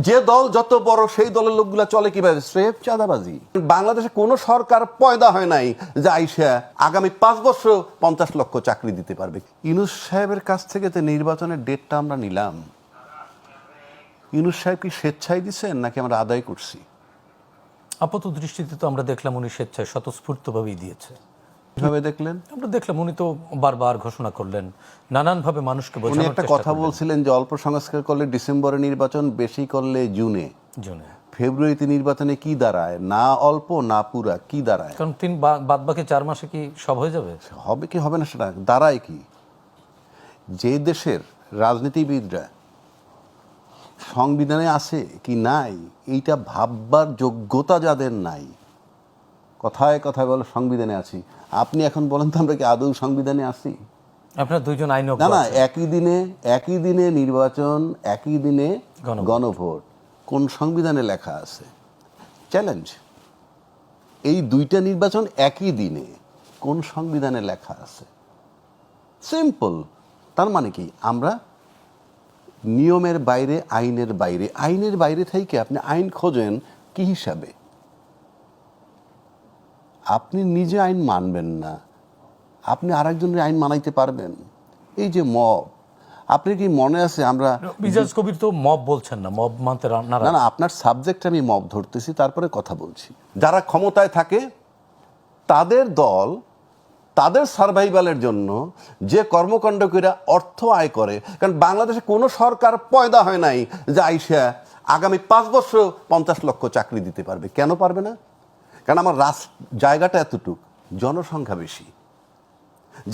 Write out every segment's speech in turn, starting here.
যে দল যত বড় সেই দলের লোকগুলা চলে কিভাবে? স্রেফ চাঁদাবাজি। বাংলাদেশে কোনো সরকার পয়দা হয় নাই যে আইসা আগামী 5 বছর 50 লক্ষ চাকরি দিতে পারবে। ইউনূস সাহেবের কাছ থেকে যে নির্বাচনের ডেটটা আমরা নিলাম, ইউনূস সাহেব কি স্বেচ্ছায় দিচ্ছেন নাকি আমরা আদায় করছি? আপাত দৃষ্টিতে তো আমরা দেখলাম উনি স্বেচ্ছায় স্বতঃস্ফূর্তভাবেই দিয়েছে। কিভাবে দেখলেন? আমরা দেখলাম উনি তো বারবার ঘোষণা করলেন, নানানভাবে মানুষকে উনি বোঝানোর একটা চেষ্টা কথা করলেন। বলছিলেন যে অল্প সংস্কার করলে ডিসেম্বরে নির্বাচন, বেশি করলে জুনে। ফেব্রুয়ারিতে নির্বাচনে কি দাঁড়ায়? না অল্প না পুরা, কি দাঁড়ায়? কারণ বাদ বাকি 4 মাসে কি সব হয়ে যাবে? হবে কি হবে না সেটা দাঁড়ায় কি? যে দেশের রাজনীতিবিদরা সংবিধানে আছে কি নাই এইটা ভাববার যোগ্যতা যাদের নাই, কথায় কথায় বলে সংবিধানে আছি। আপনি এখন বলেন তো আমরা কি আদৌ সংবিধানে আছি? আপনার দুইজন আইনজ্ঞ না না, আছেন। একই দিনে নির্বাচন, একই দিনে গণভোট, কোন সংবিধানে লেখা আছে? চ্যালেঞ্জ। এই দুইটা নির্বাচন একই দিনে কোন সংবিধানে লেখা আছে? সিম্পল। তার মানে কি আমরা নিয়মের বাইরে, আইনের বাইরে থেকে আপনি আইন খোঁজেন কি হিসাবে? আপনি নিজে আইন মানবেন না, আপনি আরেকজনের আইন মানাইতে পারবেন? এই যে মব, আপনি কি মনে আছে আমরা মিজাজ কবির তো মব বলছেন না, মব মানতে না না, আপনার সাবজেক্ট আমি মব ধরতেছি, তারপরে কথা বলছি। যারা ক্ষমতায় থাকে তাদের দল তাদের সার্ভাইভালের জন্য যে কর্মকাণ্ড করে অর্থ আয় করে, কারণ বাংলাদেশে কোনো সরকার পয়দা হয় নাই যে আইসা আগামী 5 বছর 50 লক্ষ চাকরি দিতে পারবে। কেন পারবে না? কারণ আমার জায়গাটা এতটুক, জনসংখ্যা বেশি,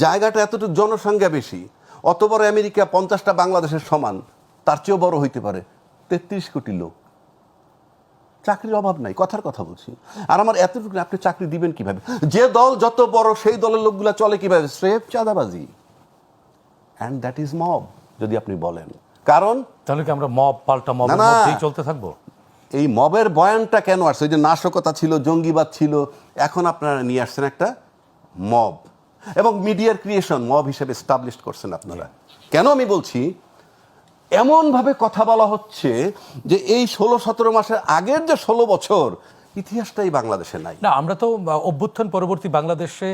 জায়গাটা এতটুক, জনসংখ্যা বেশি। অত বড় আমেরিকা 50টা বাংলাদেশের সমান, তার চেয়েও বড় হইতে পারে। 33 কোটি লোক, চাকরির অভাব নাই, কথার কথা বলছি। আর আমার এতটুকু, আপনি চাকরি দিবেন কিভাবে? যে দল যত বড় সেই দলের লোকগুলা চলে কিভাবে? স্রেফ চাঁদাবাজি। অ্যান্ড দ্যাট ইজ মব যদি আপনি বলেন। কারণ তাহলে কি আমরা মব পাল্টা মবের মধ্যেই চলতে থাকবো? এই মবের বয়ানটা কেন আসছে? ওই যে নাশকতা ছিল, জঙ্গিবাদ ছিল, এখন আপনারা নিয়ে আসছেন একটা মব, এবং মিডিয়ার ক্রিয়েশন মব হিসেবে এস্টাবলিশ করছেন আপনারা। কেন আমি বলছি? এমনভাবে কথা বলা হচ্ছে যে এই 16-17 মাসের আগের যে 16 বছর ইতিহাসটাই বাংলাদেশে নাই। না, আমরা তো অভ্যুত্থান পরবর্তী বাংলাদেশে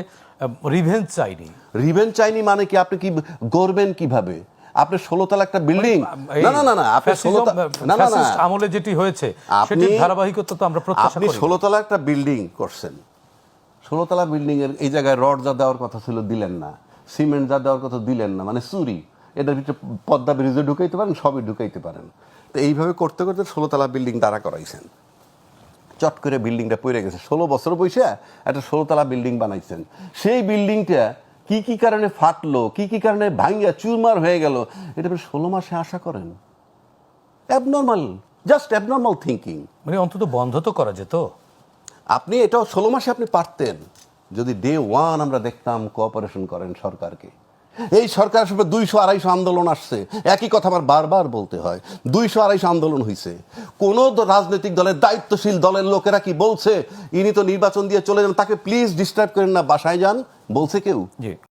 রিভেঞ্জ চাইনি। রিভেঞ্জ চাইনি মানে কি? আপনি কি গড়বেন কিভাবে? আপনি 16 তলা একটা বিল্ডিং, না না না না, আপনি 16 না না না, আমলে যেটি হয়েছে সেটির ধারাবাহিকতা তো আমরা প্রত্যাশা করি। আপনি 16 তলা একটা বিল্ডিং করছেন, 16 তলা বিল্ডিং এর এই জায়গায় রড যা দেওয়ার কথা ছিল দিলেন না, সিমেন্ট যা দেওয়ার কথা দিলেন না, মানে চুরি। এটার ভিতরে পদ্মা ব্রিজে ঢুকাইতে পারেন, সবই ঢুকাইতে পারেন। তো এইভাবে করতে করতে 16 তলা বিল্ডিং দাঁড়া করাইছেন। চট করে বিল্ডিংটা পড়ে গেছে। 16 বছর বসে একটা 16 তলা বিল্ডিং বানাইছেন। সেই বিল্ডিংটা কি কি কারণে ফাটলো, কি কি কারণে ভাঙ্গিয়া চুরমার হয়ে গেল, এটা 16 মাসে আশা করেন? Abnormal, just abnormal thinking. মানে অন্তত বন্ধ তো করা যেত। আপনি এটাও 16 মাসে আপনি পারতেন যদি ডে 1 আমরা দেখতাম কোঅপারেশন করেন সরকারকে। এই সরকার আসলে 200-250 আন্দোলন আসছে, একই কথা আমার বারবার বলতে হয়। 200-250 আন্দোলন হয়েছে। কোন রাজনৈতিক দলের, দায়িত্বশীল দলের লোকেরা কি বলছে ইনি তো নির্বাচন দিয়ে চলে যান, তাকে প্লিজ ডিস্টার্ব করেন না, বাসায় যান, বলছে কেউ? জি।